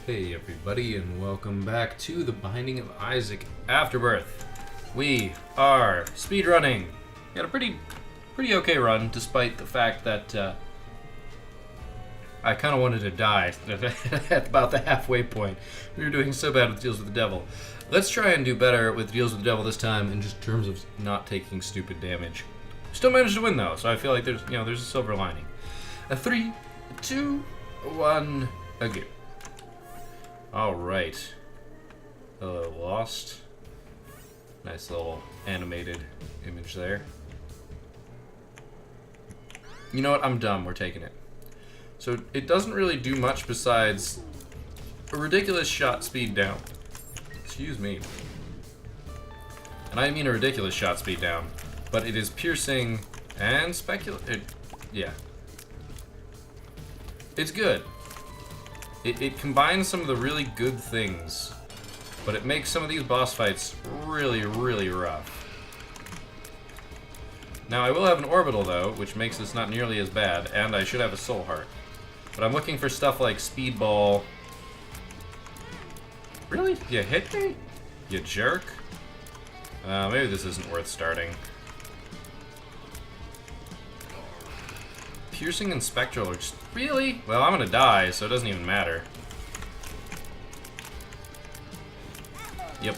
Hey everybody, and welcome back to The Binding of Isaac Afterbirth. We are speedrunning. Got a pretty okay run, despite the fact that I kind of wanted to die at about the halfway point. We were doing so bad with Deals with the Devil. Let's try and do better with Deals with the Devil this time in just terms of not taking stupid damage. Still managed to win though, so I feel like there's a silver lining. 3, 2, 1, go. Alright. Lost. Nice little animated image there. You know what? I'm dumb. We're taking it. So it doesn't really do much besides a ridiculous shot speed down. Excuse me. And I mean a ridiculous shot speed down. But it is piercing and yeah. It's good. It combines some of the really good things, but it makes some of these boss fights really, really rough. Now, I will have an orbital, though, which makes this not nearly as bad, and I should have a soul heart. But I'm looking for stuff like speedball. Really? You hit me? You jerk? Maybe this isn't worth starting. Piercing and spectral are just... Really? Well, I'm gonna die, so it doesn't even matter. Yep.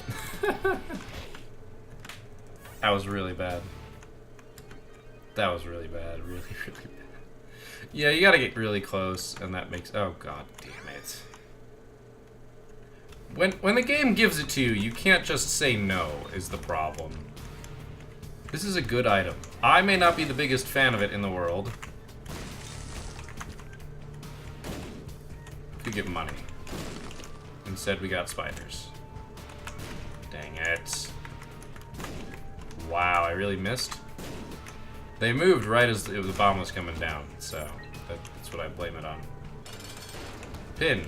That was really bad. That was really bad. Really, really bad. Yeah, you gotta get really close, and that makes... Oh, god damn it. When the game gives it to you, you can't just say no, is the problem. This is a good item. I may not be the biggest fan of it in the world. Could give money. Instead, we got spiders. Dang it. Wow, I really missed. They moved right as the bomb was coming down, so that's what I blame it on. Pin.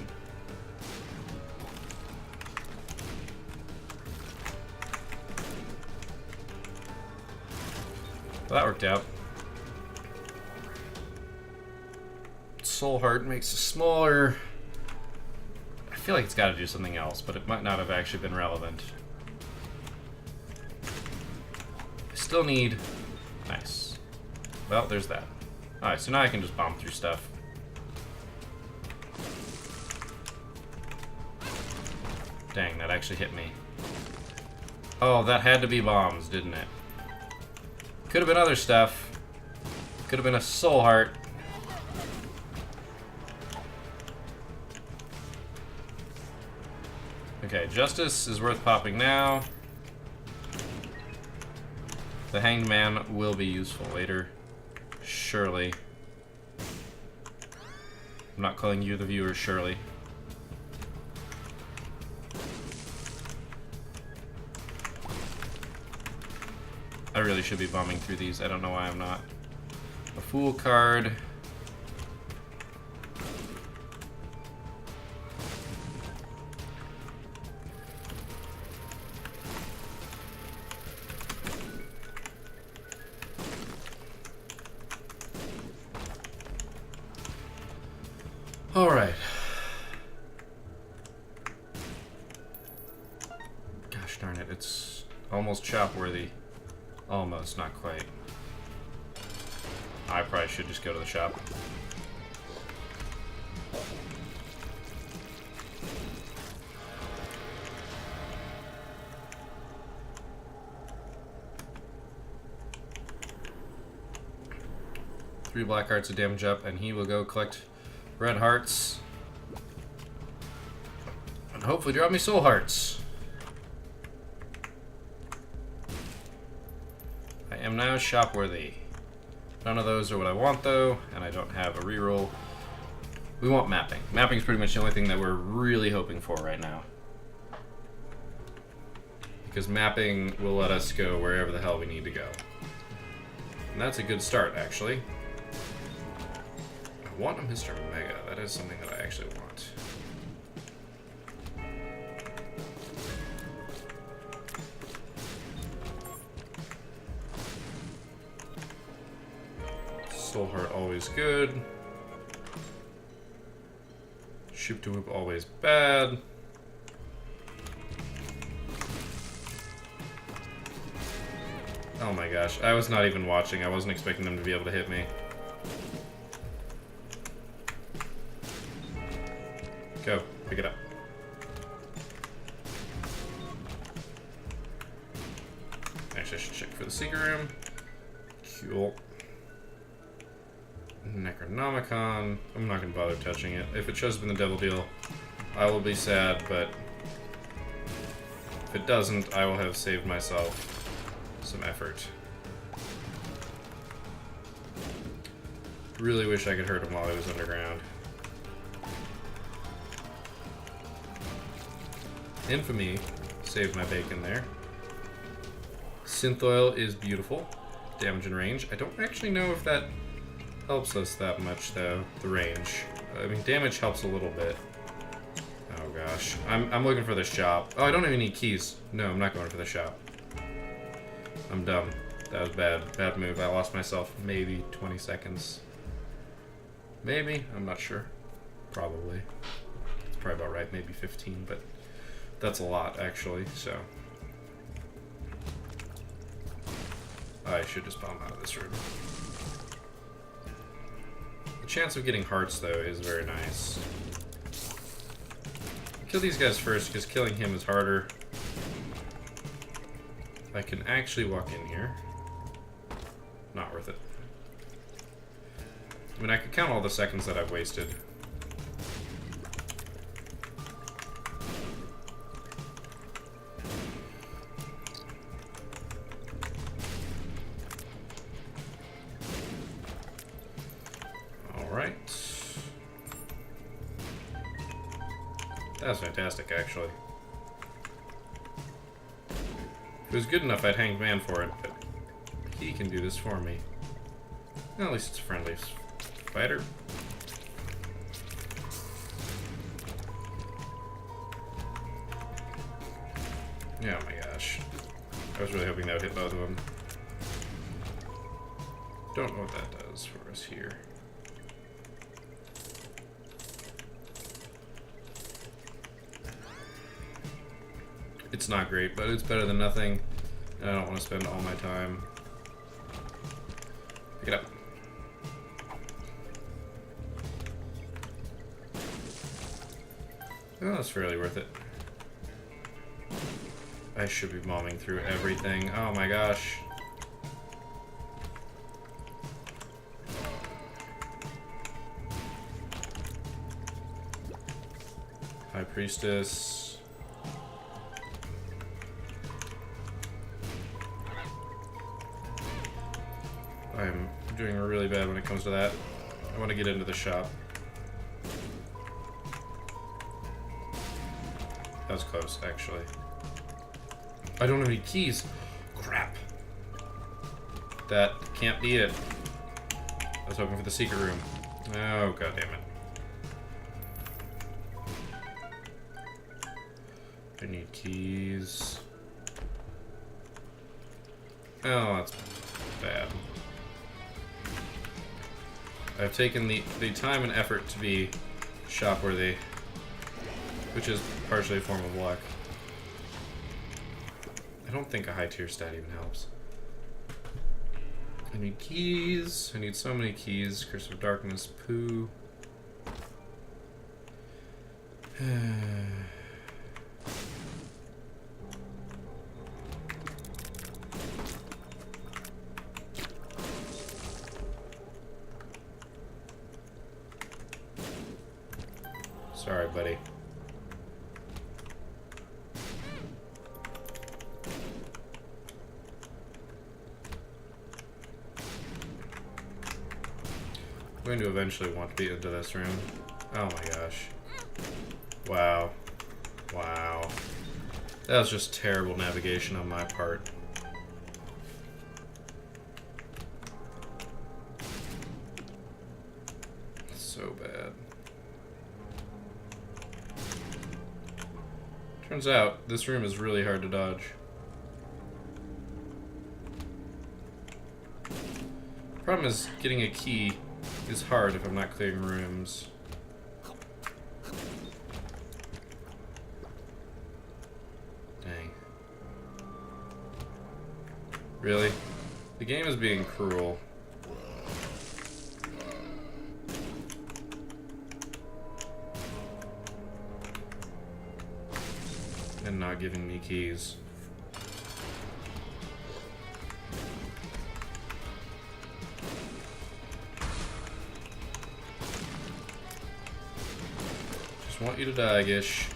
Well, that worked out. Soul Heart makes it smaller. I feel like it's got to do something else, but it might not have actually been relevant. I still need... Nice. Well, there's that. Alright, so now I can just bomb through stuff. Dang, that actually hit me. Oh, that had to be bombs, didn't it? Could have been other stuff. Could have been a soul heart. Okay, Justice is worth popping now. The Hanged Man will be useful later. Surely. I'm not calling you the viewer, Shirley. I really should be bombing through these. I don't know why I'm not. A Fool card. Alright. Gosh darn it, it's almost chop worthy. Almost, not quite. I probably should just go to the shop. Three black hearts of damage up, and he will go collect red hearts. And hopefully drop me soul hearts. I am now shop worthy. None of those are what I want though, and I don't have a reroll. We want mapping. Mapping is pretty much the only thing that we're really hoping for right now. Because mapping will let us go wherever the hell we need to go. And that's a good start, actually. I want a Mr. Mega. That is something that I actually want. Soul Heart always good. Shoop to whoop, always bad. Oh my gosh, I was not even watching. I wasn't expecting them to be able to hit me. Go, pick it up. Actually, I should check for the secret room. Cool. Necronomicon. I'm not going to bother touching it. If it shows up in the devil deal, I will be sad, but if it doesn't, I will have saved myself some effort. Really wish I could hurt him while he was underground. Infamy saved my bacon there. Synth oil is beautiful. Damage and range. I don't actually know if that helps us that much, though. The range. I mean, damage helps a little bit. Oh gosh. I'm looking for the shop. Oh, I don't even need keys. No, I'm not going for the shop. I'm dumb. That was bad. Bad move. I lost myself maybe 20 seconds. Maybe. I'm not sure. Probably. It's probably about right. Maybe 15, but that's a lot, actually, so. I should just bomb out of this room. The chance of getting hearts, though, is very nice. Kill these guys first, because killing him is harder. I can actually walk in here. Not worth it. I mean, I could count all the seconds that I've wasted. Alright. That was fantastic, actually. If it was good enough, I'd hang man for it, but he can do this for me. Well, at least it's a friendly fighter. Oh my gosh. I was really hoping that would hit both of them. Don't know what that does for us here. It's not great, but it's better than nothing. And I don't want to spend all my time. Pick it up. Oh, that's fairly worth it. I should be bombing through everything. Oh my gosh. High Priestess. I'm doing really bad when it comes to that. I want to get into the shop. That was close, actually. I don't have any keys. Crap. That can't be it. I was hoping for the secret room. Oh, god damn it. I need keys. Oh, that's bad. I've taken the time and effort to be shop-worthy, which is partially a form of luck. I don't think a high tier stat even helps. I need keys. I need so many keys. Curse of Darkness, poo. Sorry, buddy. I'm going to eventually want to be into this room. Oh my gosh. Wow. Wow. That was just terrible navigation on my part. So bad. Turns out, this room is really hard to dodge. Problem is, getting a key is hard if I'm not clearing rooms. Really? The game is being cruel. And not giving me keys. Just want you to die, Gish.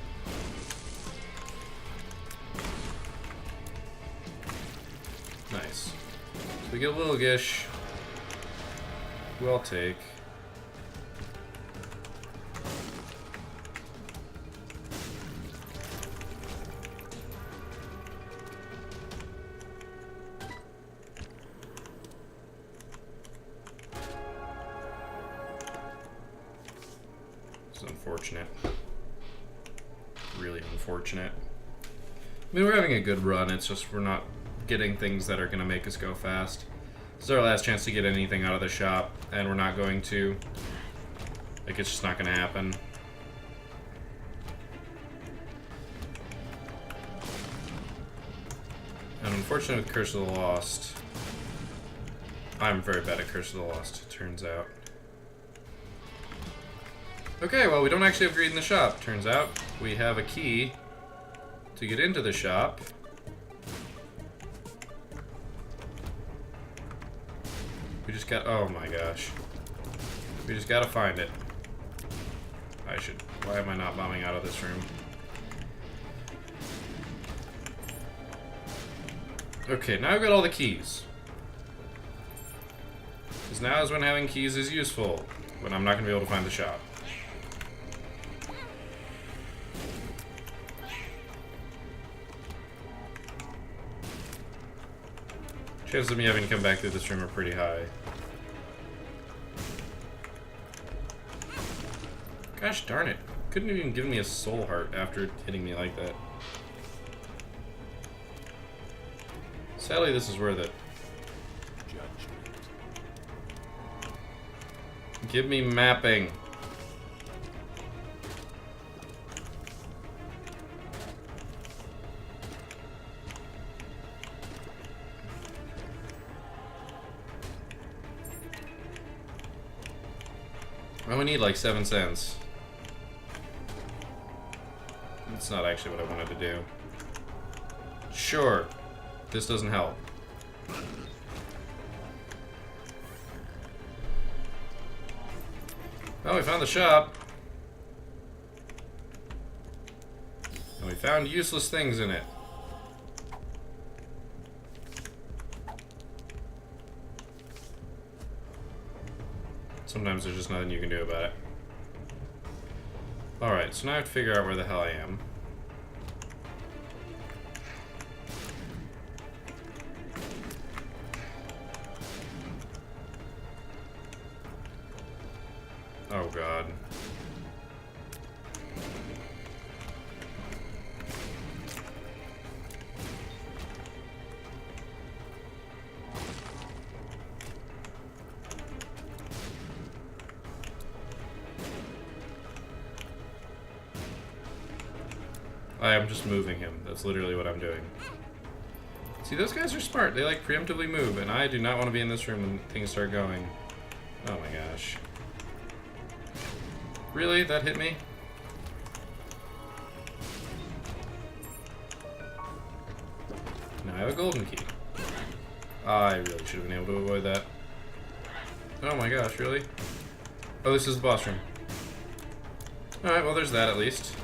Nice. So we get a little Gish. Who I'll take. It's unfortunate. Really unfortunate. I mean, we're having a good run, it's just we're not getting things that are going to make us go fast. This is our last chance to get anything out of the shop, and we're not going to. Like, it's just not going to happen. And unfortunately with Curse of the Lost, I'm very bad at Curse of the Lost, it turns out. Okay, well, we don't actually have greed in the shop, turns out. We have a key to get into the shop. We just got, oh my gosh. We just gotta find it. Why am I not bombing out of this room? Okay, now I've got all the keys. Because now is when having keys is useful, when I'm not gonna be able to find the shop. Chances of me having to come back through this room are pretty high. Gosh darn it. Couldn't even give me a soul heart after hitting me like that. Sadly, this is worth it. Give me mapping. I only need like 7 cents. That's not actually what I wanted to do. Sure. This doesn't help. Well, we found the shop. And we found useless things in it. Sometimes there's just nothing you can do about it. Alright, so now I have to figure out where the hell I am. Oh god. I am just moving him. That's literally what I'm doing. See, those guys are smart. They like preemptively move, and I do not want to be in this room when things start going. Oh my gosh. Really? That hit me? Now I have a golden key. I really should have been able to avoid that. Oh my gosh, really? Oh, this is the boss room. Alright, well there's that at least.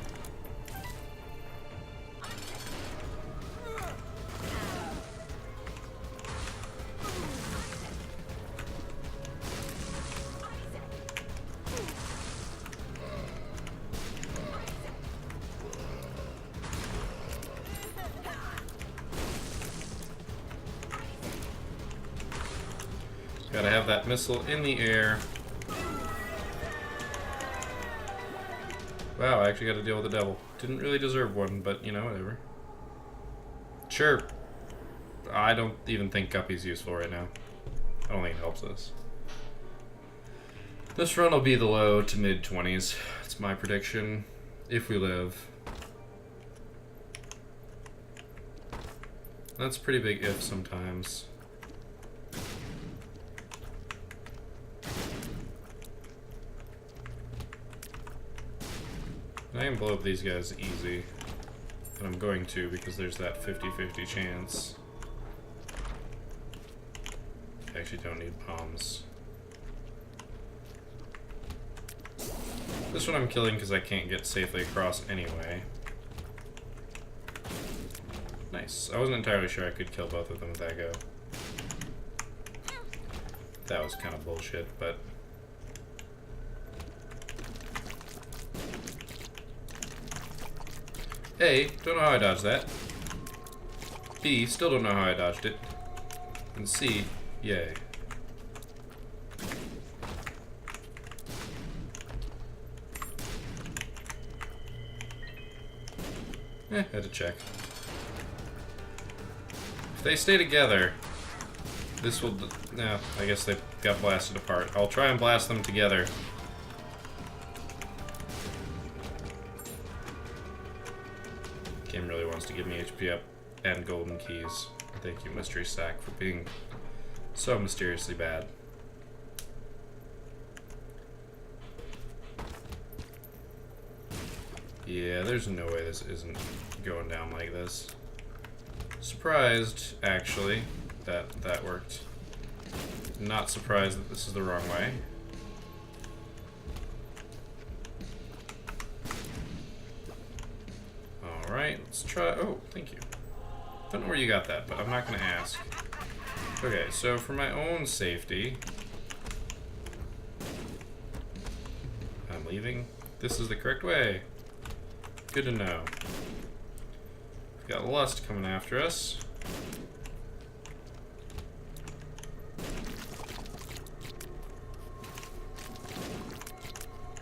Gotta have that missile in the air. Wow, I actually got to deal with the devil. Didn't really deserve one, but you know, whatever. Sure. I don't even think Guppy's useful right now. I don't think it helps us. This run will be the low to mid 20s. It's my prediction. If we live. That's a pretty big if sometimes. I can blow up these guys easy. And I'm going to because there's that 50-50 chance. I actually don't need bombs. This one I'm killing because I can't get safely across anyway. Nice. I wasn't entirely sure I could kill both of them with that go. That was kind of bullshit, but... A, don't know how I dodged that. B, still don't know how I dodged it. And C, yay. Had to check. If they stay together, this will... No, I guess they got blasted apart. I'll try and blast them together. Game really wants to give me HP up and golden keys. Thank you, Mystery Sack, for being so mysteriously bad. Yeah, there's no way this isn't going down like this. Surprised, actually, that that worked. Not surprised that this is the wrong way. Alright, let's try... Oh, thank you. Don't know where you got that, but I'm not going to ask. Okay, so for my own safety... I'm leaving. This is the correct way. Good to know. We've got Lust coming after us.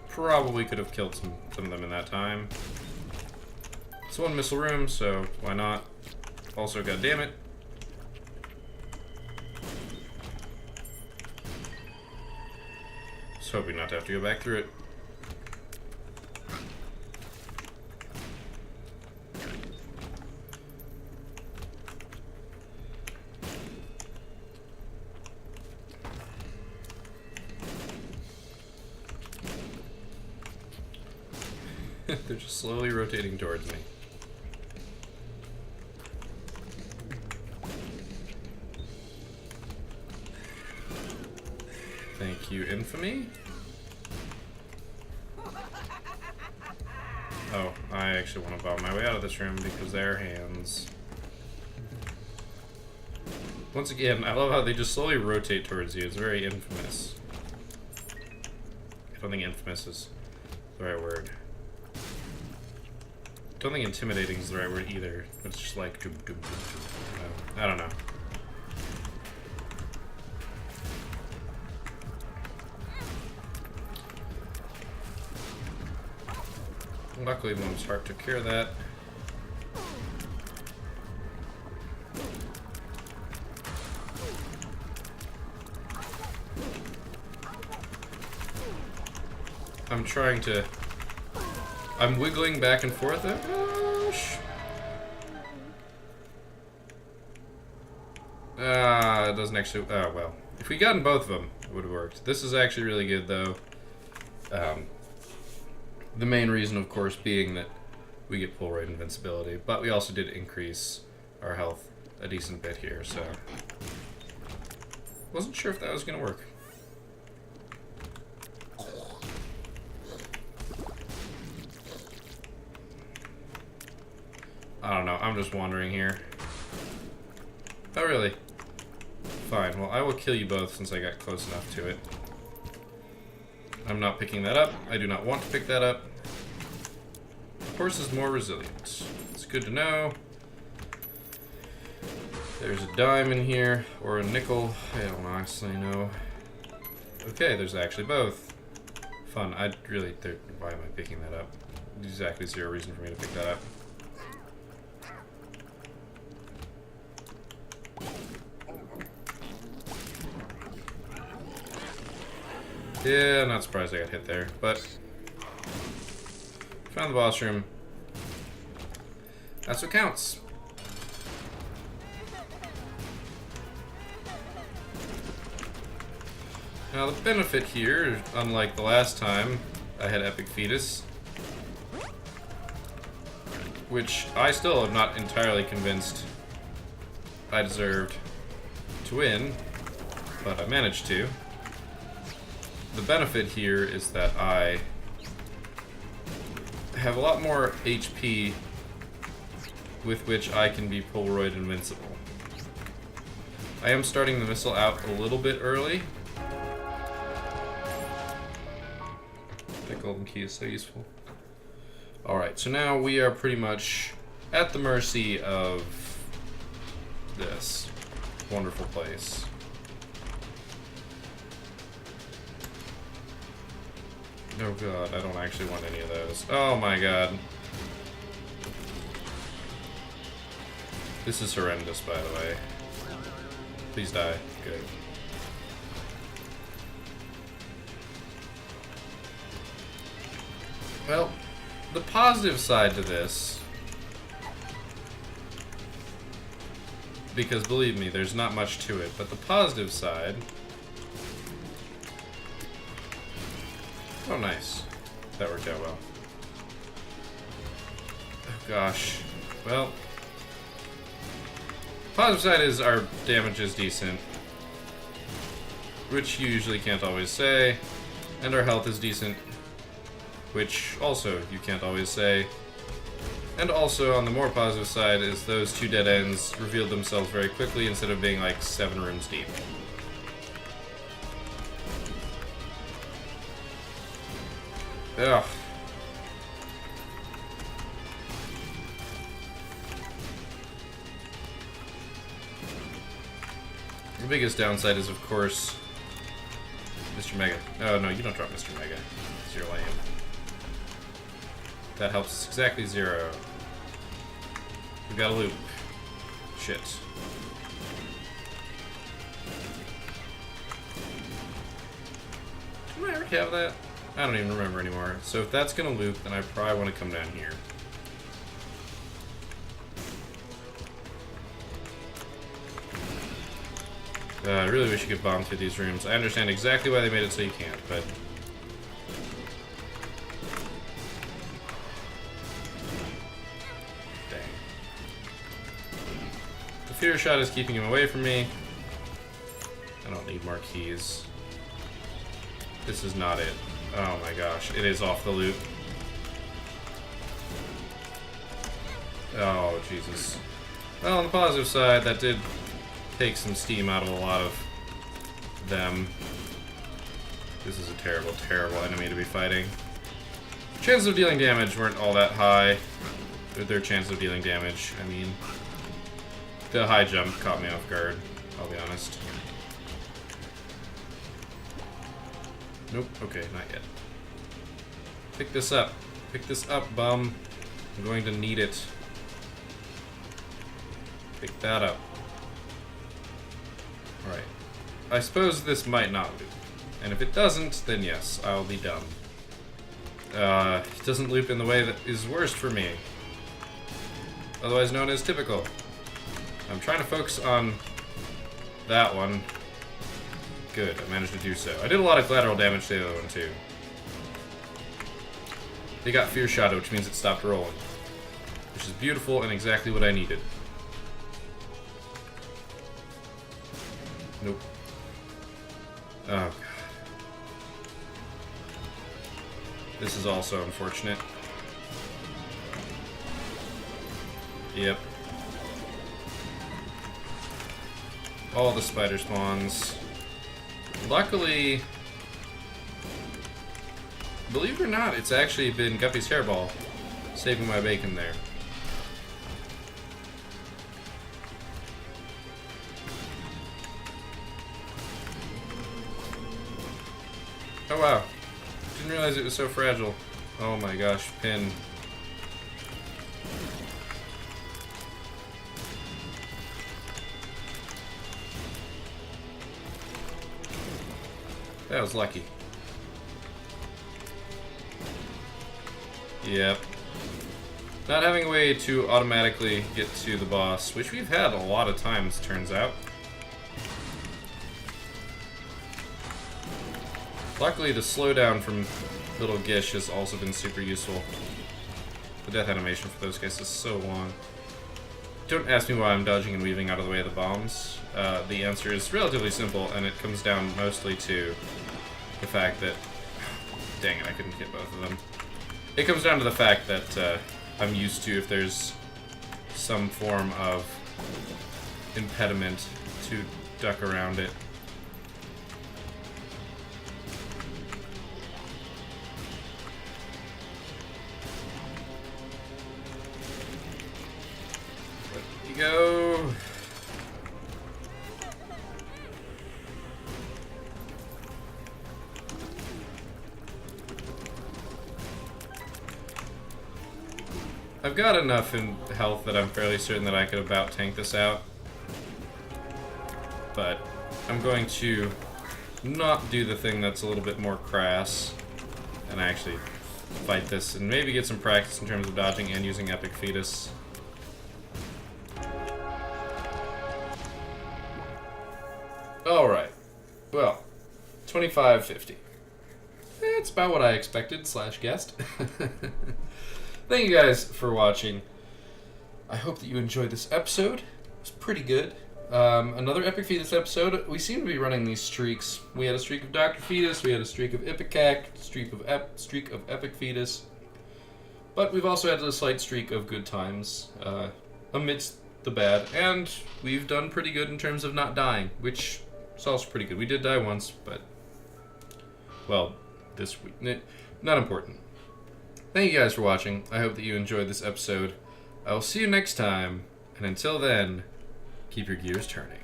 Probably could have killed some of them in that time. It's one missile room, so why not? Also, goddammit. Just hoping not to have to go back through it. They're just slowly rotating towards me. Thank you, Infamy. Oh, I actually want to bomb my way out of this room because their hands. Once again, I love how they just slowly rotate towards you. It's very infamous. I don't think infamous is the right word. I don't think intimidating is the right word either. It's just like doom, doom, doom, doom. I don't know. Luckily, Mom's Heart took care of that. I'm trying to... I'm wiggling back and forth. It doesn't actually... Oh, well. If we gotten both of them, it would have worked. This is actually really good, though. The main reason, of course, being that we get pull rate invincibility, but we also did increase our health a decent bit here, so... Wasn't sure if that was going to work. I don't know, I'm just wandering here. Oh, really? Fine, well, I will kill you both since I got close enough to it. I'm not picking that up. I do not want to pick that up. The horse is more resilient. It's good to know. There's a dime in here, or a nickel. I don't honestly know. Okay, there's actually both. Fun. I really... Why am I picking that up? Exactly zero reason for me to pick that up. Yeah, not surprised I got hit there, but found the boss room. That's what counts. Now the benefit here, unlike the last time I had Epic Fetus, which I still am not entirely convinced I deserved to win, but I managed to. The benefit here is that I have a lot more HP with which I can be Polaroid invincible. I am starting the missile out a little bit early. That golden key is so useful. Alright, so now we are pretty much at the mercy of this wonderful place. Oh god, I don't actually want any of those. Oh my god. This is horrendous, by the way. Please die. Good. Well, the positive side to this, because believe me, there's not much to it, but the positive side... Oh, nice. That worked out well. Oh, gosh. Well, positive side is our damage is decent, which you usually can't always say, and our health is decent, which also you can't always say. And also, on the more positive side, is those two dead ends revealed themselves very quickly instead of being like 7 rooms deep. Ugh. The biggest downside is, of course, Mr. Mega. Oh, no, you don't drop Mr. Mega. It's your lame. That helps us exactly 0. We got a loop. Shit. Did I already have that? I don't even remember anymore. So if that's gonna loop, then I probably want to come down here. I really wish you could bomb through these rooms. I understand exactly why they made it so you can't, but... Dang. The fear shot is keeping him away from me. I don't need more keys. This is not it. Oh my gosh, it is off the loop. Oh, Jesus. Well, on the positive side, that did take some steam out of a lot of them. This is a terrible, terrible enemy to be fighting. Chances of dealing damage weren't all that high. Their chance of dealing damage, I mean. The high jump caught me off guard, I'll be honest. Nope, okay, not yet. Pick this up. Pick this up, bum. I'm going to need it. Pick that up. Alright. I suppose this might not loop. And if it doesn't, then yes, I'll be dumb. It doesn't loop in the way that is worst for me. Otherwise known as typical. I'm trying to focus on that one. Good, I managed to do so. I did a lot of collateral damage to the other one, too. They got Fear Shadow, which means it stopped rolling. Which is beautiful and exactly what I needed. Nope. Oh, God. This is also unfortunate. Yep. All the spider spawns. Luckily, believe it or not, it's actually been Guppy's hairball saving my bacon there. Oh wow, didn't realize it was so fragile. Oh my gosh, pin. That was lucky. Yep. Not having a way to automatically get to the boss, which we've had a lot of times, turns out. Luckily, the slowdown from Little Gish has also been super useful. The death animation for those guys is so long. Don't ask me why I'm dodging and weaving out of the way of the bombs. The answer is relatively simple, and it comes down mostly to the fact that... Dang it, I couldn't hit both of them. It comes down to the fact that I'm used to, if there's some form of impediment, to duck around it. There you go. I've got enough in health that I'm fairly certain that I could about tank this out. But I'm going to not do the thing that's a little bit more crass and actually fight this and maybe get some practice in terms of dodging and using Epic Fetus. Alright. Well, 2550. That's about what I expected / guessed. Thank you guys for watching. I hope that you enjoyed this episode. It was pretty good. Another Epic Fetus episode. We seem to be running these streaks. We had a streak of Dr. Fetus, we had a streak of Ipecac, streak of Epic Fetus. But we've also had a slight streak of good times amidst the bad. And we've done pretty good in terms of not dying, which is also pretty good. We did die once, but... well, this week. Not important. Thank you guys for watching. I hope that you enjoyed this episode. I will see you next time, and until then, keep your gears turning.